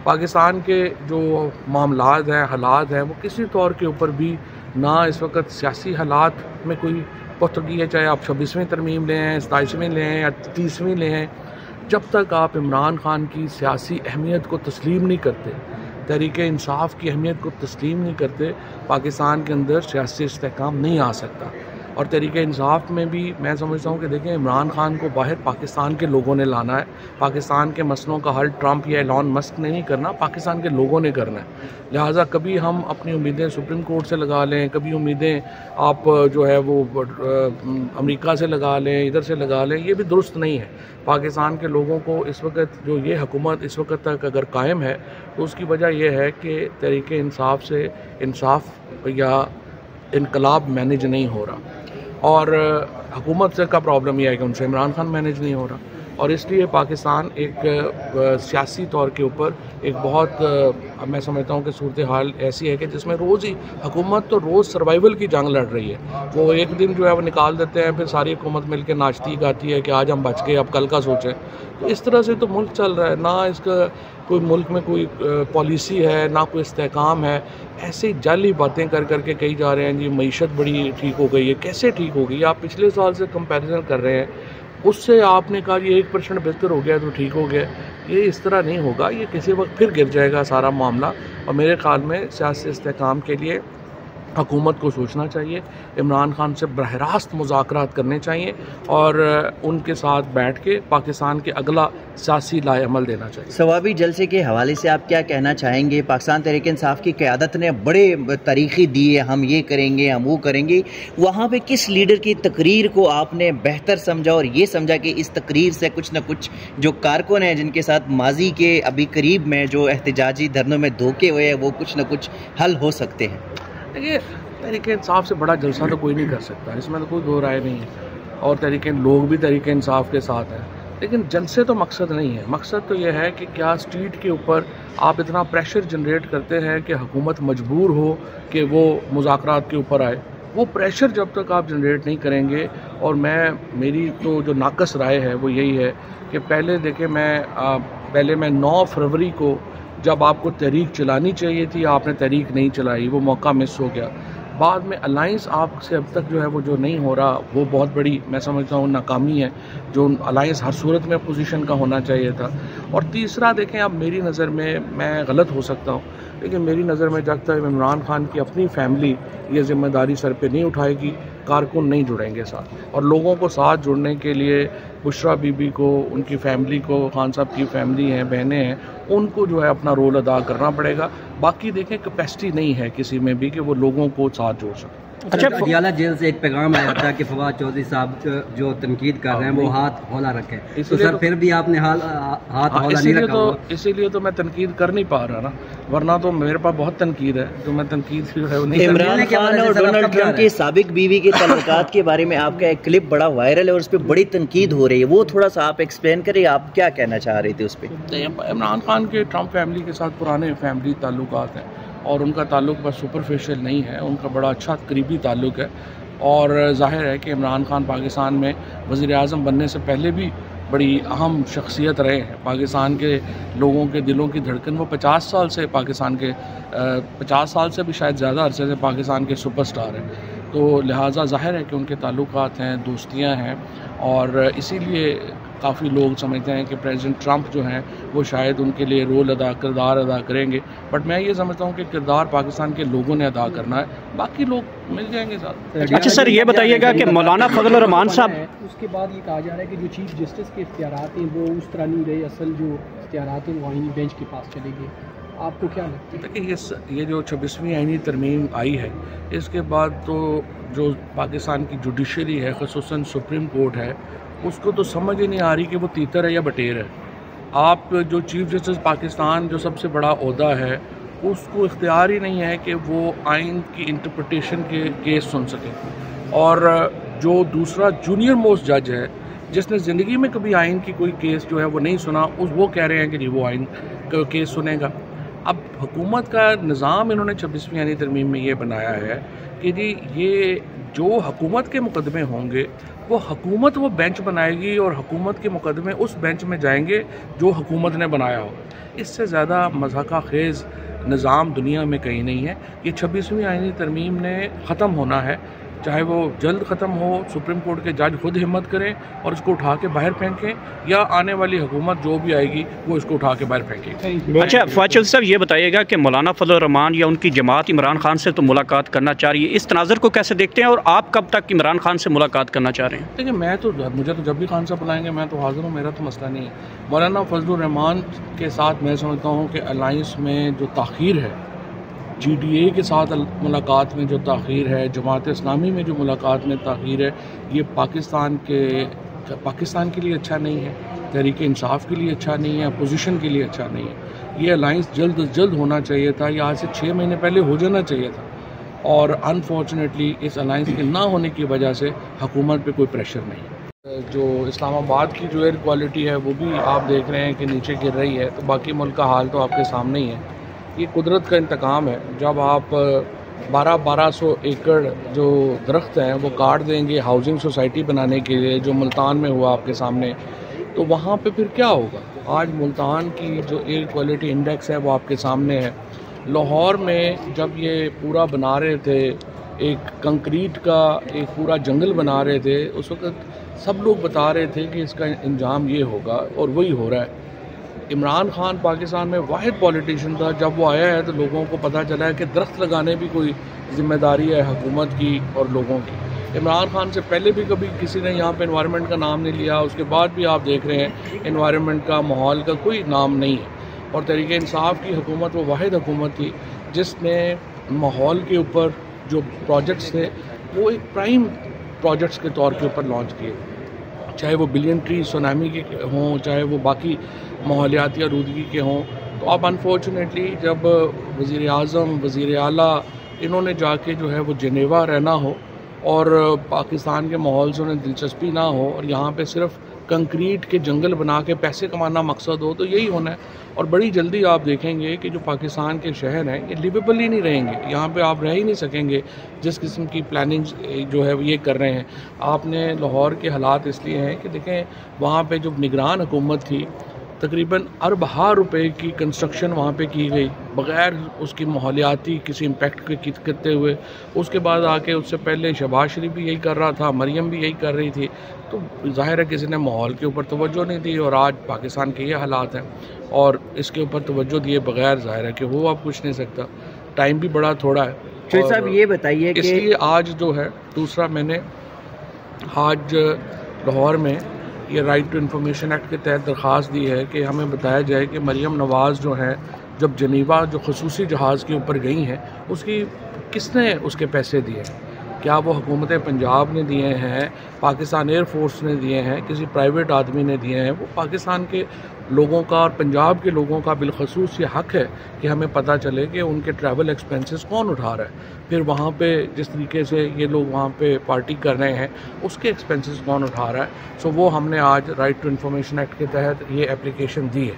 پاکستان کے جو معاملات ہیں، حالات ہیں، وہ کسی طور کے اوپر بھی نہ اس وقت سیاسی حالات میں کوئی پختگی ہے، چاہے آپ 26ویں ترمیم لے ہیں، 27ویں لے ہیں یا 30ویں لے ہیں، جب تک آپ عمران خان کی سیاسی اہمیت کو تسلیم نہیں کرتے، تحریک انصاف کی اہمیت کو تسلیم نہیں کرتے، پاکستان کے اندر سیاسی استحکام نہیں آ سکتا۔ اور تحریک انصاف میں بھی میں سمجھتا ہوں کہ دیکھیں عمران خان کو باہر پاکستان کے لوگوں نے لانا ہے، پاکستان کے مسئلوں کا حل ٹرمپ یا ایلان مسک نے نہیں کرنا، پاکستان کے لوگوں نے کرنا ہے۔ لہٰذا کبھی ہم اپنی امیدیں سپریم کورٹ سے لگا لیں، کبھی امیدیں آپ جو ہے وہ امریکہ سے لگا لیں، ادھر سے لگا لیں، یہ بھی درست نہیں ہے۔ پاکستان کے لوگوں کو اس وقت جو یہ حکومت اس وقت تک اگر قائم ہے تو اس کی وجہ یہ ہے کہ تحریک انصاف سے انصاف یا انقلاب مینیج نہیں ہو رہا، اور حکومت سے کا پرابلم یہ ہے کہ ان سے عمران خان مینیج نہیں ہو رہا، اور اس لیے پاکستان ایک سیاسی طور کے اوپر ایک بہت میں سمجھتا ہوں کہ صورتحال ایسی ہے کہ جس میں روز ہی حکومت تو روز سروائیول کی جنگ لڑ رہی ہے۔ وہ ایک دن جو ہے وہ نکال دیتے ہیں، پھر ساری حکومت مل کے ناچتی گاتی ہے کہ آج ہم بچ گئے، اب کل کا سوچیں۔ تو اس طرح سے تو ملک چل رہا ہے، نہ اس کا کوئی ملک میں کوئی پالیسی ہے، نہ کوئی استحکام ہے، ایسی جعلی باتیں کر کر کے کہی جا رہے ہیں جی معیشت بڑی ٹھیک ہو گئی ہے۔ کیسے ٹھیک ہو گئی؟ آپ پچھلے سال سے کمپیریزن کر رہے ہیں، اس سے آپ نے کہا یہ 1% بہتر ہو گیا تو ٹھیک ہو گیا، یہ اس طرح نہیں ہوگا، یہ کسی وقت پھر گر جائے گا سارا معاملہ۔ اور میرے خیال میں سیاسی استحکام کے لیے حکومت کو سوچنا چاہیے، عمران خان سے براہ راست مذاکرات کرنے چاہیے اور ان کے ساتھ بیٹھ کے پاکستان کے اگلا سیاسی لائحہ عمل دینا چاہیے۔ ثوابی جلسے کے حوالے سے آپ کیا کہنا چاہیں گے؟ پاکستان تحریک انصاف کی قیادت نے بڑے تاریخی دی ہے، ہم یہ کریں گے، ہم وہ کریں گے، وہاں پہ کس لیڈر کی تقریر کو آپ نے بہتر سمجھا اور یہ سمجھا کہ اس تقریر سے کچھ نہ کچھ جو کارکن ہیں جن کے ساتھ ماضی کے ابھی قریب میں جو احتجاجی دھرنوں میں دھوکے ہوئے ہیں وہ کچھ نہ کچھ حل ہو سکتے ہیں؟ دیکھیے تحریک انصاف سے بڑا جلسہ تو کوئی نہیں کر سکتا، اس میں تو کوئی دو رائے نہیں ہے، اور لوگ بھی تحریک انصاف کے ساتھ ہیں، لیکن جلسے تو مقصد نہیں ہے۔ مقصد تو یہ ہے کہ کیا اسٹریٹ کے اوپر آپ اتنا پریشر جنریٹ کرتے ہیں کہ حکومت مجبور ہو کہ وہ مذاکرات کے اوپر آئے۔ وہ پریشر جب تک آپ جنریٹ نہیں کریں گے، اور میری تو جو ناقص رائے ہے وہ یہی ہے کہ پہلے دیکھیں میں 9 فروری کو جب آپ کو تحریک چلانی چاہیے تھی آپ نے تحریک نہیں چلائی، وہ موقع مس ہو گیا۔ بعد میں الائنس آپ سے اب تک جو ہے وہ جو نہیں ہو رہا وہ بہت بڑی میں سمجھتا ہوں ناکامی ہے، جو الائنس ہر صورت میں اپوزیشن کا ہونا چاہیے تھا۔ اور تیسرا دیکھیں اب میری نظر میں غلط ہو سکتا ہوں، لیکن میری نظر میں جب تک عمران خان کی اپنی فیملی یہ ذمہ داری سر پہ نہیں اٹھائے گی، کارکن نہیں جڑیں گے ساتھ، اور لوگوں کو ساتھ جڑنے کے لیے بشرا بی بی کو، ان کی فیملی کو، خان صاحب کی فیملی ہیں، بہنیں ہیں، ان کو جو ہے اپنا رول ادا کرنا پڑے گا۔ باقی دیکھیں کیپیسٹی نہیں ہے کسی میں بھی کہ وہ لوگوں کو ساتھ جوڑ سکے۔ اچھا پٹیالہ جیل سے ایک پیغام آیا تھا کہ فواد چودھری صاحب جو تنقید کر رہے ہیں وہ ہاتھ ہولا رکھیں، تو سر پھر بھی آپ نے ہاتھ ہولا نہیں رکھا۔ اسی لیے تو میں تنقید کر نہیں پا رہا نا، ورنہ تو میرے پاس بہت تنقید ہے جو میں تنقید جو ہے نہیں۔ عمران خان اور ڈونلڈ ٹرمپ کی سابق بیوی کے تعلقات کے بارے میں آپ کا ایک کلپ بڑا وائرل ہے اور اس پہ بڑی تنقید ہو رہی ہے، وہ تھوڑا سا آپ ایکسپلین کریں، آپ کیا کہنا چاہ رہے تھے اس پہ؟ عمران خان کے ٹرمپ فیملی کے ساتھ پرانے فیملی تعلقات ہیں، اور ان کا تعلق بس سپرفیشل نہیں ہے، ان کا بڑا اچھا قریبی تعلق ہے، اور ظاہر ہے کہ عمران خان پاکستان میں وزیر اعظم بننے سے پہلے بھی بڑی اہم شخصیت رہے ہیں، پاکستان کے لوگوں کے دلوں کی دھڑکن، وہ 50 سال سے 50 سال سے بھی شاید زیادہ عرصے سے پاکستان کے سپر سٹار ہیں، تو لہٰذا ظاہر ہے کہ ان کے تعلقات ہیں، دوستیاں ہیں، اور اسی لیے کافی لوگ سمجھتے ہیں کہ پریزیڈنٹ ٹرمپ جو ہیں وہ شاید ان کے لیے کردار ادا کریں گے، بٹ میں یہ سمجھتا ہوں کہ کردار پاکستان کے لوگوں نے ادا کرنا ہے، باقی لوگ مل جائیں گے ساتھ۔ اچھا سر یہ بتائیے گا کہ مولانا فضل الرحمان صاحب، اس کے بعد یہ کہا جا رہا ہے کہ جو چیف جسٹس کے اختیارات ہیں وہ اس طرح نہیں رہے، اصل جو اختیارات ہیں وہ آئینی بینچ کے پاس چلے گئے، آپ کو کیا لگتا ہے؟ دیکھیں یہ جو 26ویں آئینی ترمیم آئی ہے، اس کے بعد تو جو پاکستان کی جوڈیشری ہے، خصوصاً سپریم کورٹ ہے، اس کو تو سمجھ ہی نہیں آ رہی کہ وہ تیتر ہے یا بٹیر ہے۔ آپ جو چیف جسٹس پاکستان جو سب سے بڑا عہدہ ہے، اس کو اختیار ہی نہیں ہے کہ وہ آئین کی انٹرپریٹیشن کے کیس سن سکے، اور جو دوسرا جونیئر موسٹ جج ہے جس نے زندگی میں کبھی آئین کی کوئی کیس جو ہے وہ نہیں سنا، وہ کہہ رہے ہیں کہ جی وہ آئین کا کیس سنے گا۔ اب حکومت کا نظام انہوں نے 26ویں آئینی ترمیم میں یہ بنایا ہے کہ جی یہ جو حکومت کے مقدمے ہوں گے حکومت وہ بینچ بنائے گی، اور حکومت کے مقدمے اس بینچ میں جائیں گے جو حکومت نے بنایا ہو۔ اس سے زیادہ مضحکہ خیز نظام دنیا میں کہیں نہیں ہے. یہ 26ویں آئینی ترمیم نے ختم ہونا ہے، چاہے وہ جلد ختم ہو، سپریم کورٹ کے جج خود ہمت کریں اور اس کو اٹھا کے باہر پھینکیں، یا آنے والی حکومت جو بھی آئے گی وہ اس کو اٹھا کے باہر پھینکے. اچھا فواد چودھری صاحب، یہ بتائیے گا کہ مولانا فضل الرحمان یا ان کی جماعت عمران خان سے تو ملاقات کرنا چاہ رہی ہے، اس تناظر کو کیسے دیکھتے ہیں اور آپ کب تک عمران خان سے ملاقات کرنا چاہ رہے ہیں؟ دیکھیں، مجھے تو جب بھی خان صاحب بلائیں گے میں تو حاضر ہوں، میرا تو مسئلہ نہیں ہے. مولانا فضل الرحمان کے ساتھ میں سمجھتا ہوں کہ الائنس میں جو تاخیر ہے، جی ڈی اے کے ساتھ ملاقات میں جو تاخیر ہے، جماعت اسلامی میں جو ملاقات میں تاخیر ہے، یہ پاکستان کے لیے اچھا نہیں ہے، تحریک انصاف کے لیے اچھا نہیں ہے، اپوزیشن کے لیے اچھا نہیں ہے. یہ الائنس جلد از جلد ہونا چاہیے تھا، یہ آج سے 6 مہینے پہلے ہو جانا چاہیے تھا، اور انفارچونیٹلی اس الائنس کے نہ ہونے کی وجہ سے حکومت پہ کوئی پریشر نہیں. جو اسلام آباد کی جو ایئر کوالٹی ہے وہ بھی آپ دیکھ رہے ہیں کہ نیچے گر رہی ہے، تو باقی ملک کا حال تو آپ کے سامنے ہی ہے. یہ قدرت کا انتقام ہے. جب آپ 1200 ایکڑ جو درخت ہیں وہ کاٹ دیں گے ہاؤسنگ سوسائٹی بنانے کے لیے، جو ملتان میں ہوا آپ کے سامنے، تو وہاں پہ پھر کیا ہوگا؟ آج ملتان کی جو ایئر کوالٹی انڈیکس ہے وہ آپ کے سامنے ہے. لاہور میں جب یہ پورا بنا رہے تھے، ایک کنکریٹ کا ایک پورا جنگل بنا رہے تھے، اس وقت سب لوگ بتا رہے تھے کہ اس کا انجام یہ ہوگا، اور وہی ہو رہا ہے. عمران خان پاکستان میں واحد پولیٹیشین تھا، جب وہ آیا ہے تو لوگوں کو پتہ چلا ہے کہ درخت لگانے بھی کوئی ذمہ داری ہے حکومت کی اور لوگوں کی. عمران خان سے پہلے بھی کبھی کسی نے یہاں پہ انوائرمنٹ کا نام نہیں لیا، اس کے بعد بھی آپ دیکھ رہے ہیں انوائرمنٹ کا، ماحول کا کوئی نام نہیں ہے. اور تحریک انصاف کی حکومت وہ واحد حکومت تھی جس نے ماحول کے اوپر جو پروجیکٹس تھے وہ ایک پرائم پروجیکٹس کے طور کے اوپر لانچ کیے، چاہے وہ بلین ٹری سونامی کے ہوں، چاہے وہ باقی ماحولیاتی آلودگی کے ہوں. تو اب انفارچونیٹلی جب وزیر اعظم، وزیر اعلیٰ، انہوں نے جا کے جو ہے وہ جنیوا رہنا ہو اور پاکستان کے ماحول سے انہیں دلچسپی نہ ہو، اور یہاں پہ صرف کنکریٹ کے جنگل بنا کے پیسے کمانا مقصد ہو، تو یہی ہونا ہے. اور بڑی جلدی آپ دیکھیں گے کہ جو پاکستان کے شہر ہیں یہ لیویبل ہی نہیں رہیں گے، یہاں پہ آپ رہ ہی نہیں سکیں گے جس قسم کی پلاننگ جو ہے یہ کر رہے ہیں. آپ نے لاہور کے حالات اس لیے ہیں کہ دیکھیں وہاں پہ جو نگران حکومت تھی، تقریباً اربہ روپے کی کنسٹرکشن وہاں پہ کی گئی بغیر اس کی ماحولیاتی کسی امپیکٹ کے کرتے ہوئے. اس کے بعد آ کے اس سے پہلے شہباز شریف بھی یہی کر رہا تھا، مریم بھی یہی کر رہی تھی. تو ظاہر ہے کسی نے ماحول کے اوپر توجہ نہیں دی، اور آج پاکستان کے یہ حالات ہیں. اور اس کے اوپر توجہ دیے بغیر ظاہر ہے کہ وہ اب کچھ نہیں سکتا. ٹائم بھی بڑا تھوڑا ہے. چودھری صاحب یہ بتائیے کہ اس لیے آج جو ہے دوسرا میں نے آج لاہور میں یہ رائٹ ٹو انفارمیشن ایکٹ کے تحت درخواست دی ہے کہ ہمیں بتایا جائے کہ مریم نواز جو ہیں جب جنیوا جو خصوصی جہاز کے اوپر گئی ہیں اس کی کس نے اس کے پیسے دیے؟ کیا وہ حکومت پنجاب نے دیے ہیں، پاکستان ایئر فورس نے دیے ہیں، کسی پرائیویٹ آدمی نے دیے ہیں؟ وہ پاکستان کے لوگوں کا اور پنجاب کے لوگوں کا بالخصوص یہ حق ہے کہ ہمیں پتہ چلے کہ ان کے ٹریول ایکسپینسز کون اٹھا رہا ہے. پھر وہاں پہ جس طریقے سے یہ لوگ وہاں پہ پارٹی کر رہے ہیں اس کے ایکسپینسز کون اٹھا رہا ہے. سو وہ ہم نے آج رائٹ ٹو انفارمیشن ایکٹ کے تحت یہ اپلیکیشن دی ہے.